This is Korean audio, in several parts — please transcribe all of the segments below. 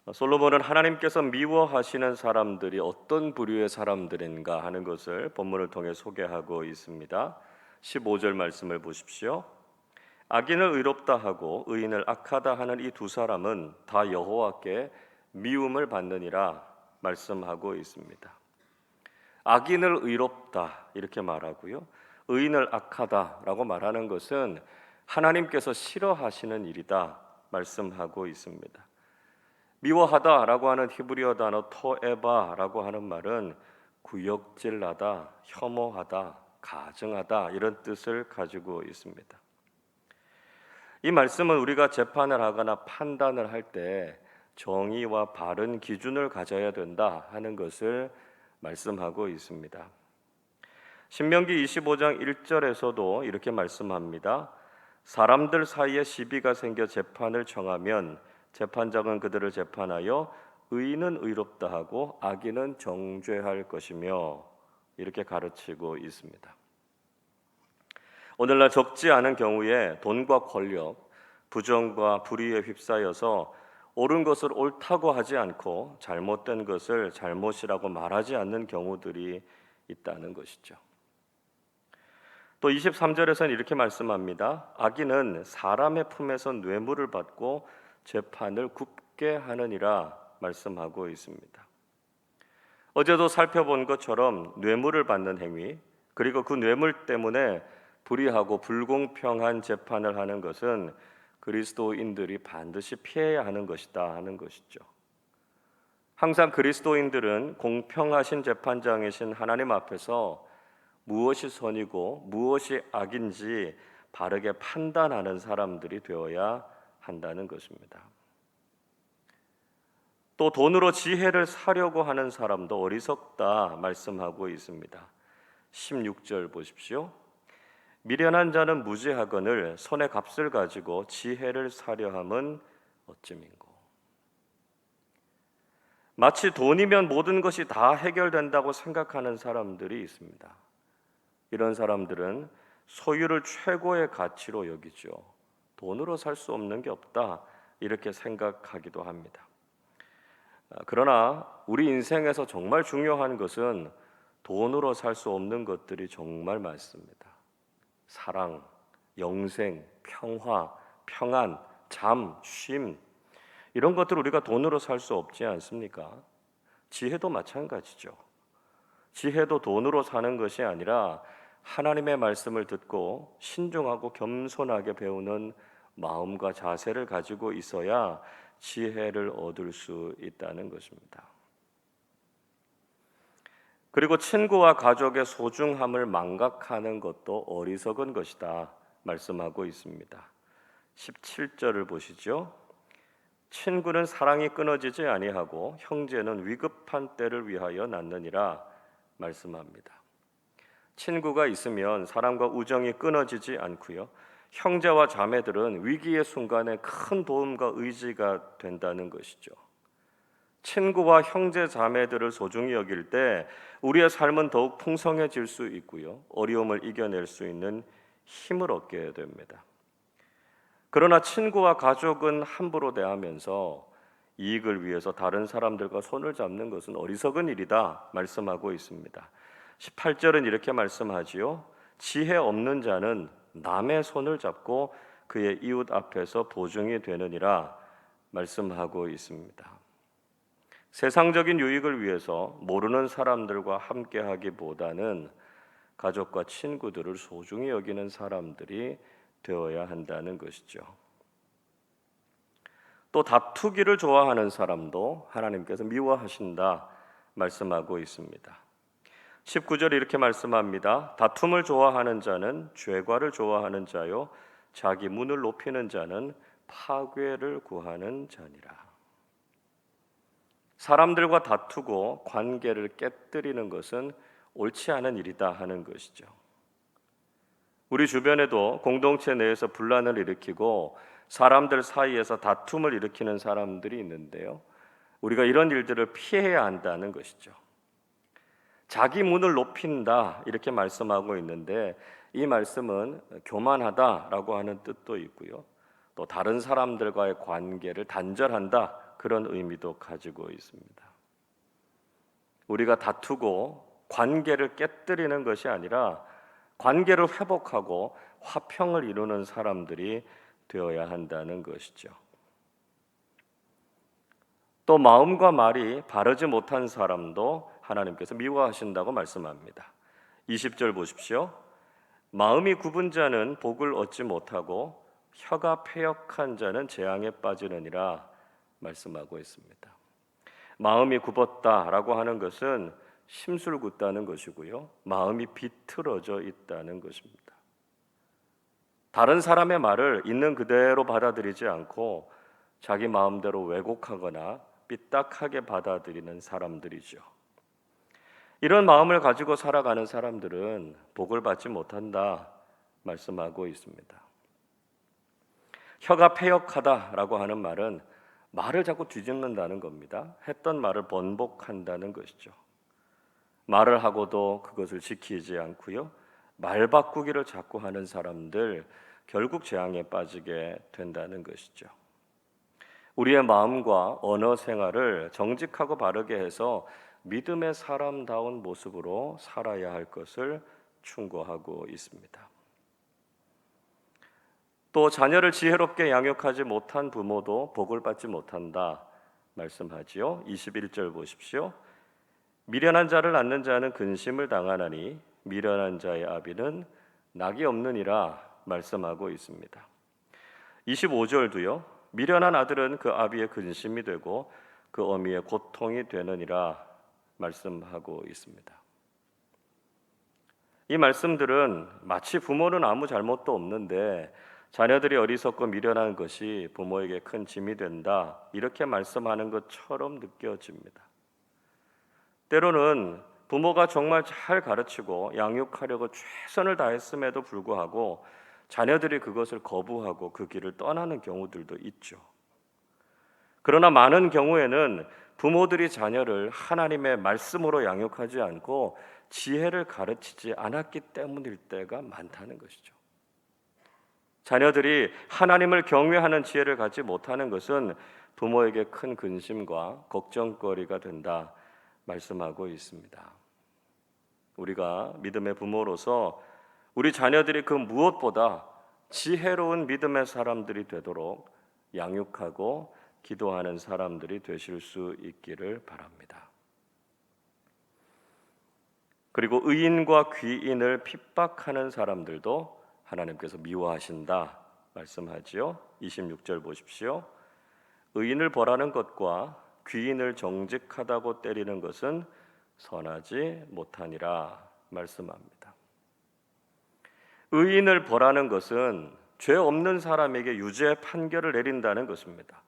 솔로몬은 하나님께서 미워하시는 사람들이 어떤 부류의 사람들인가 하는 것을 본문을 통해 소개하고 있습니다. 15절 말씀을 보십시오. 악인을 의롭다 하고 의인을 악하다 하는 이 두 사람은 다 여호와께 미움을 받느니라 말씀하고 있습니다. 악인을 의롭다 이렇게 말하고요, 의인을 악하다라고 말하는 것은 하나님께서 싫어하시는 일이다 말씀하고 있습니다. 미워하다라고 하는 히브리어 단어 토에바라고 하는 말은 구역질하다, 혐오하다, 가증하다 이런 뜻을 가지고 있습니다. 이 말씀은 우리가 재판을 하거나 판단을 할 때 정의와 바른 기준을 가져야 된다 하는 것을 말씀하고 있습니다. 신명기 25장 1절에서도 이렇게 말씀합니다. 사람들 사이에 시비가 생겨 재판을 청하면 재판장은 그들을 재판하여 의인은 의롭다 하고 악인은 정죄할 것이며 이렇게 가르치고 있습니다. 오늘날 적지 않은 경우에 돈과 권력, 부정과 불의에 휩싸여서 옳은 것을 옳다고 하지 않고 잘못된 것을 잘못이라고 말하지 않는 경우들이 있다는 것이죠. 또 23절에서는 이렇게 말씀합니다. 악인은 사람의 품에서 뇌물을 받고 재판을 굽게 하느니라 말씀하고 있습니다. 어제도 살펴본 것처럼 뇌물을 받는 행위, 그리고 그 뇌물 때문에 불의하고 불공평한 재판을 하는 것은 그리스도인들이 반드시 피해야 하는 것이다 하는 것이죠. 항상 그리스도인들은 공평하신 재판장이신 하나님 앞에서 무엇이 선이고 무엇이 악인지 바르게 판단하는 사람들이 되어야 한다는 것입니다. 또 돈으로 지혜를 사려고 하는 사람도 어리석다 말씀하고 있습니다. 16절 보십시오. 미련한 자는 무지하거늘 손의 값을 가지고 지혜를 사려 함은 어찌민고. 마치 돈이면 모든 것이 다 해결된다고 생각하는 사람들이 있습니다. 이런 사람들은 소유를 최고의 가치로 여기죠. 돈으로 살 수 없는 게 없다 이렇게 생각하기도 합니다. 그러나 우리 인생에서 정말 중요한 것은 돈으로 살 수 없는 것들이 정말 많습니다. 사랑, 영생, 평화, 평안, 잠, 쉼 이런 것들 우리가 돈으로 살 수 없지 않습니까? 지혜도 마찬가지죠. 지혜도 돈으로 사는 것이 아니라 하나님의 말씀을 듣고 신중하고 겸손하게 배우는 마음과 자세를 가지고 있어야 지혜를 얻을 수 있다는 것입니다. 그리고 친구와 가족의 소중함을 망각하는 것도 어리석은 것이다 말씀하고 있습니다. 17절을 보시죠. 친구는 사랑이 끊어지지 아니하고 형제는 위급한 때를 위하여 낳느니라 말씀합니다. 친구가 있으면 사랑과 우정이 끊어지지 않고요, 형제와 자매들은 위기의 순간에 큰 도움과 의지가 된다는 것이죠. 친구와 형제 자매들을 소중히 여길 때 우리의 삶은 더욱 풍성해질 수 있고요, 어려움을 이겨낼 수 있는 힘을 얻게 됩니다. 그러나 친구와 가족은 함부로 대하면서 이익을 위해서 다른 사람들과 손을 잡는 것은 어리석은 일이다 말씀하고 있습니다. 18절은 이렇게 말씀하지요. 지혜 없는 자는 남의 손을 잡고 그의 이웃 앞에서 보증이 되느니라 말씀하고 있습니다. 세상적인 유익을 위해서 모르는 사람들과 함께하기보다는 가족과 친구들을 소중히 여기는 사람들이 되어야 한다는 것이죠. 또 다투기를 좋아하는 사람도 하나님께서 미워하신다 말씀하고 있습니다. 19절 이렇게 말씀합니다. 다툼을 좋아하는 자는 죄과를 좋아하는 자요 자기 문을 높이는 자는 파괴를 구하는 자니라. 사람들과 다투고 관계를 깨뜨리는 것은 옳지 않은 일이다 하는 것이죠. 우리 주변에도 공동체 내에서 분란을 일으키고 사람들 사이에서 다툼을 일으키는 사람들이 있는데요, 우리가 이런 일들을 피해야 한다는 것이죠. 자기 문을 높인다 이렇게 말씀하고 있는데, 이 말씀은 교만하다라고 하는 뜻도 있고요, 또 다른 사람들과의 관계를 단절한다 그런 의미도 가지고 있습니다. 우리가 다투고 관계를 깨뜨리는 것이 아니라 관계를 회복하고 화평을 이루는 사람들이 되어야 한다는 것이죠. 또 마음과 말이 바르지 못한 사람도 하나님께서 미워하신다고 말씀합니다. 20절 보십시오. 마음이 굽은 자는 복을 얻지 못하고 혀가 패역한 자는 재앙에 빠지느니라 말씀하고 있습니다. 마음이 굽었다라고 하는 것은 심술궂다는 것이고요. 마음이 비틀어져 있다는 것입니다. 다른 사람의 말을 있는 그대로 받아들이지 않고 자기 마음대로 왜곡하거나 삐딱하게 받아들이는 사람들이죠. 이런 마음을 가지고 살아가는 사람들은 복을 받지 못한다 말씀하고 있습니다. 혀가 패역하다라고 하는 말은 말을 자꾸 뒤집는다는 겁니다. 했던 말을 번복한다는 것이죠. 말을 하고도 그것을 지키지 않고요. 말 바꾸기를 자꾸 하는 사람들 결국 재앙에 빠지게 된다는 것이죠. 우리의 마음과 언어 생활을 정직하고 바르게 해서 믿음의 사람다운 모습으로 살아야 할 것을 충고하고 있습니다. 또 자녀를 지혜롭게 양육하지 못한 부모도 복을 받지 못한다 말씀하지요. 21절 보십시오. 미련한 자를 낳는 자는 근심을 당하나니 미련한 자의 아비는 낙이 없느니라 말씀하고 있습니다. 25절도요. 미련한 아들은 그 아비의 근심이 되고 그 어미의 고통이 되느니라 말씀하고 있습니다. 이 말씀들은 마치 부모는 아무 잘못도 없는데 자녀들이 어리석고 미련한 것이 부모에게 큰 짐이 된다 이렇게 말씀하는 것처럼 느껴집니다. 때로는 부모가 정말 잘 가르치고 양육하려고 최선을 다했음에도 불구하고 자녀들이 그것을 거부하고 그 길을 떠나는 경우들도 있죠. 그러나 많은 경우에는 부모들이 자녀를 하나님의 말씀으로 양육하지 않고 지혜를 가르치지 않았기 때문일 때가 많다는 것이죠. 자녀들이 하나님을 경외하는 지혜를 갖지 못하는 것은 부모에게 큰 근심과 걱정거리가 된다 말씀하고 있습니다. 우리가 믿음의 부모로서 우리 자녀들이 그 무엇보다 지혜로운 믿음의 사람들이 되도록 양육하고 기도하는 사람들이 되실 수 있기를 바랍니다. 그리고 의인과 귀인을 핍박하는 사람들도 하나님께서 미워하신다 말씀하지요. 26절 보십시오. 의인을 벌하는 것과 귀인을 정직하다고 때리는 것은 선하지 못하니라 말씀합니다. 의인을 벌하는 것은 죄 없는 사람에게 유죄 판결을 내린다는 것입니다.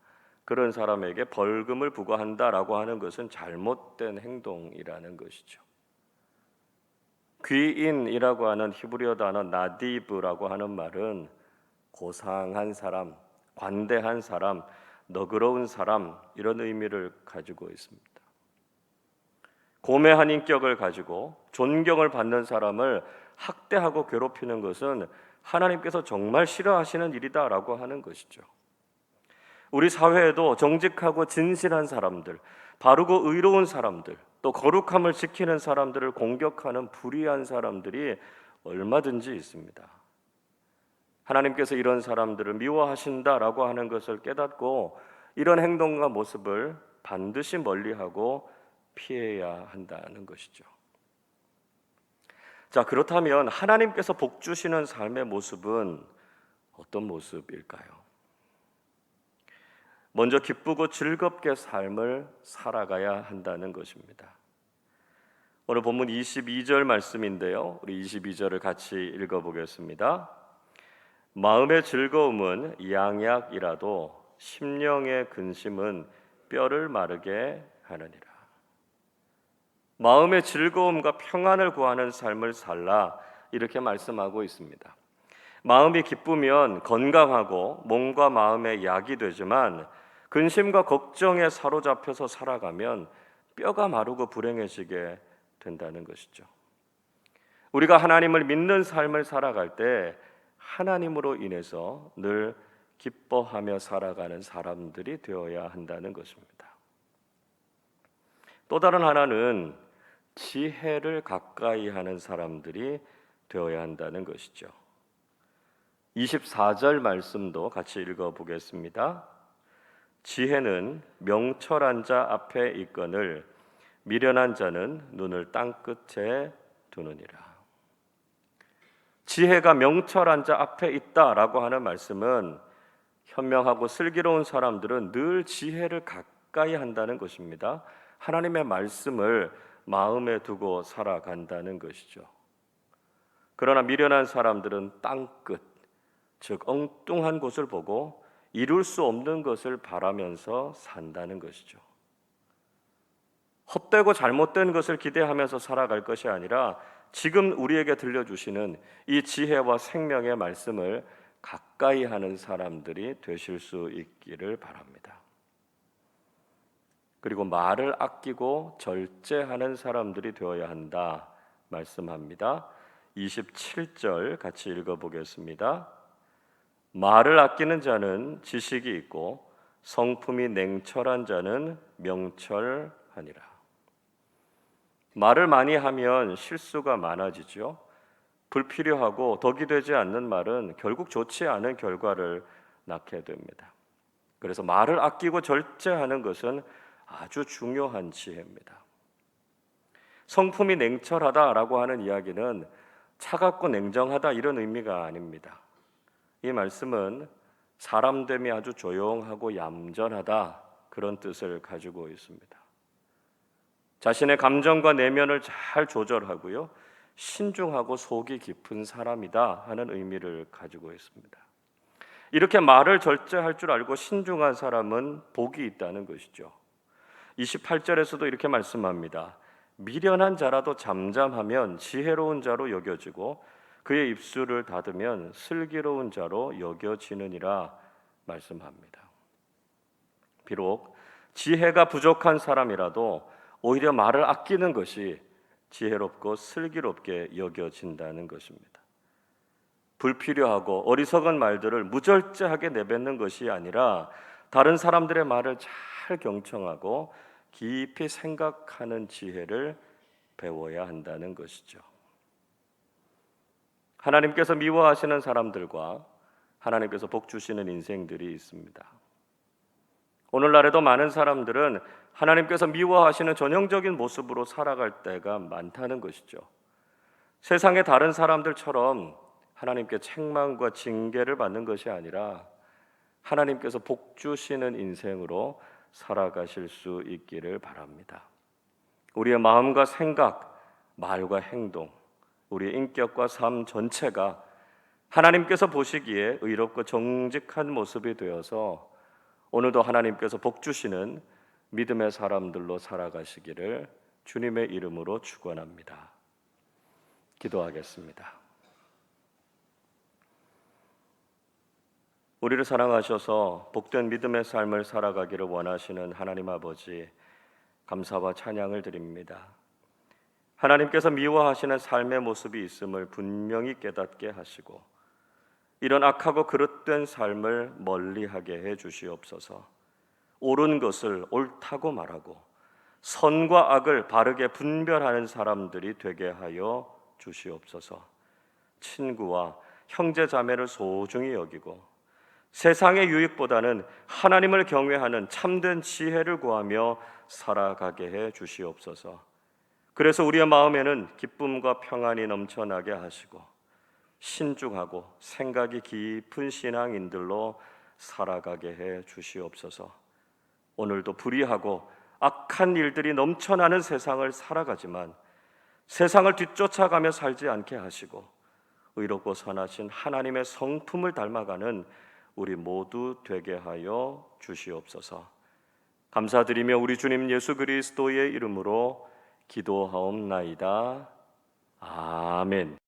그런 사람에게 벌금을 부과한다라고 하는 것은 잘못된 행동이라는 것이죠. 귀인이라고 하는 히브리어 단어 나디브라고 하는 말은 고상한 사람, 관대한 사람, 너그러운 사람 이런 의미를 가지고 있습니다. 고매한 인격을 가지고 존경을 받는 사람을 학대하고 괴롭히는 것은 하나님께서 정말 싫어하시는 일이다라고 하는 것이죠. 우리 사회에도 정직하고 진실한 사람들, 바르고 의로운 사람들, 또 거룩함을 지키는 사람들을 공격하는 불의한 사람들이 얼마든지 있습니다. 하나님께서 이런 사람들을 미워하신다라고 하는 것을 깨닫고 이런 행동과 모습을 반드시 멀리하고 피해야 한다는 것이죠. 자, 그렇다면 하나님께서 복 주시는 삶의 모습은 어떤 모습일까요? 먼저 기쁘고 즐겁게 삶을 살아가야 한다는 것입니다. 오늘 본문 22절 말씀인데요. 우리 22절을 같이 읽어보겠습니다. 마음의 즐거움은 양약이라도 심령의 근심은 뼈를 마르게 하느니라. 마음의 즐거움과 평안을 구하는 삶을 살라 이렇게 말씀하고 있습니다. 마음이 기쁘면 건강하고 몸과 마음의 약이 되지만 근심과 걱정에 사로잡혀서 살아가면 뼈가 마르고 불행해지게 된다는 것이죠. 우리가 하나님을 믿는 삶을 살아갈 때 하나님으로 인해서 늘 기뻐하며 살아가는 사람들이 되어야 한다는 것입니다. 또 다른 하나는 지혜를 가까이 하는 사람들이 되어야 한다는 것이죠. 24절 말씀도 같이 읽어보겠습니다. 지혜는 명철한 자 앞에 있거늘 미련한 자는 눈을 땅끝에 두느니라. 지혜가 명철한 자 앞에 있다라고 하는 말씀은 현명하고 슬기로운 사람들은 늘 지혜를 가까이 한다는 것입니다. 하나님의 말씀을 마음에 두고 살아간다는 것이죠. 그러나 미련한 사람들은 땅끝, 즉 엉뚱한 곳을 보고 이룰 수 없는 것을 바라면서 산다는 것이죠. 헛되고 잘못된 것을 기대하면서 살아갈 것이 아니라 지금 우리에게 들려주시는 이 지혜와 생명의 말씀을 가까이 하는 사람들이 되실 수 있기를 바랍니다. 그리고 말을 아끼고 절제하는 사람들이 되어야 한다 말씀합니다. 27절 같이 읽어보겠습니다. 말을 아끼는 자는 지식이 있고 성품이 냉철한 자는 명철하니라. 말을 많이 하면 실수가 많아지죠. 불필요하고 덕이 되지 않는 말은 결국 좋지 않은 결과를 낳게 됩니다. 그래서 말을 아끼고 절제하는 것은 아주 중요한 지혜입니다. 성품이 냉철하다라고 하는 이야기는 차갑고 냉정하다 이런 의미가 아닙니다. 이 말씀은 사람됨이 아주 조용하고 얌전하다 그런 뜻을 가지고 있습니다. 자신의 감정과 내면을 잘 조절하고요, 신중하고 속이 깊은 사람이다 하는 의미를 가지고 있습니다. 이렇게 말을 절제할 줄 알고 신중한 사람은 복이 있다는 것이죠. 28절에서도 이렇게 말씀합니다. 미련한 자라도 잠잠하면 지혜로운 자로 여겨지고 그의 입술을 닫으면 슬기로운 자로 여겨지느니라 말씀합니다. 비록 지혜가 부족한 사람이라도 오히려 말을 아끼는 것이 지혜롭고 슬기롭게 여겨진다는 것입니다. 불필요하고 어리석은 말들을 무절제하게 내뱉는 것이 아니라 다른 사람들의 말을 잘 경청하고 깊이 생각하는 지혜를 배워야 한다는 것이죠. 하나님께서 미워하시는 사람들과 하나님께서 복 주시는 인생들이 있습니다. 오늘날에도 많은 사람들은 하나님께서 미워하시는 전형적인 모습으로 살아갈 때가 많다는 것이죠. 세상의 다른 사람들처럼 하나님께 책망과 징계를 받는 것이 아니라 하나님께서 복 주시는 인생으로 살아가실 수 있기를 바랍니다. 우리의 마음과 생각, 말과 행동, 우리의 인격과 삶 전체가 하나님께서 보시기에 의롭고 정직한 모습이 되어서 오늘도 하나님께서 복 주시는 믿음의 사람들로 살아가시기를 주님의 이름으로 축원합니다. 기도하겠습니다. 우리를 사랑하셔서 복된 믿음의 삶을 살아가기를 원하시는 하나님 아버지, 감사와 찬양을 드립니다. 하나님께서 미워하시는 삶의 모습이 있음을 분명히 깨닫게 하시고 이런 악하고 그릇된 삶을 멀리하게 해 주시옵소서. 옳은 것을 옳다고 말하고 선과 악을 바르게 분별하는 사람들이 되게 하여 주시옵소서. 친구와 형제 자매를 소중히 여기고 세상의 유익보다는 하나님을 경외하는 참된 지혜를 구하며 살아가게 해 주시옵소서. 그래서 우리의 마음에는 기쁨과 평안이 넘쳐나게 하시고 신중하고 생각이 깊은 신앙인들로 살아가게 해 주시옵소서. 오늘도 불의하고 악한 일들이 넘쳐나는 세상을 살아가지만 세상을 뒤쫓아가며 살지 않게 하시고 의롭고 선하신 하나님의 성품을 닮아가는 우리 모두 되게 하여 주시옵소서. 감사드리며 우리 주님 예수 그리스도의 이름으로 기도하옵나이다. 아멘.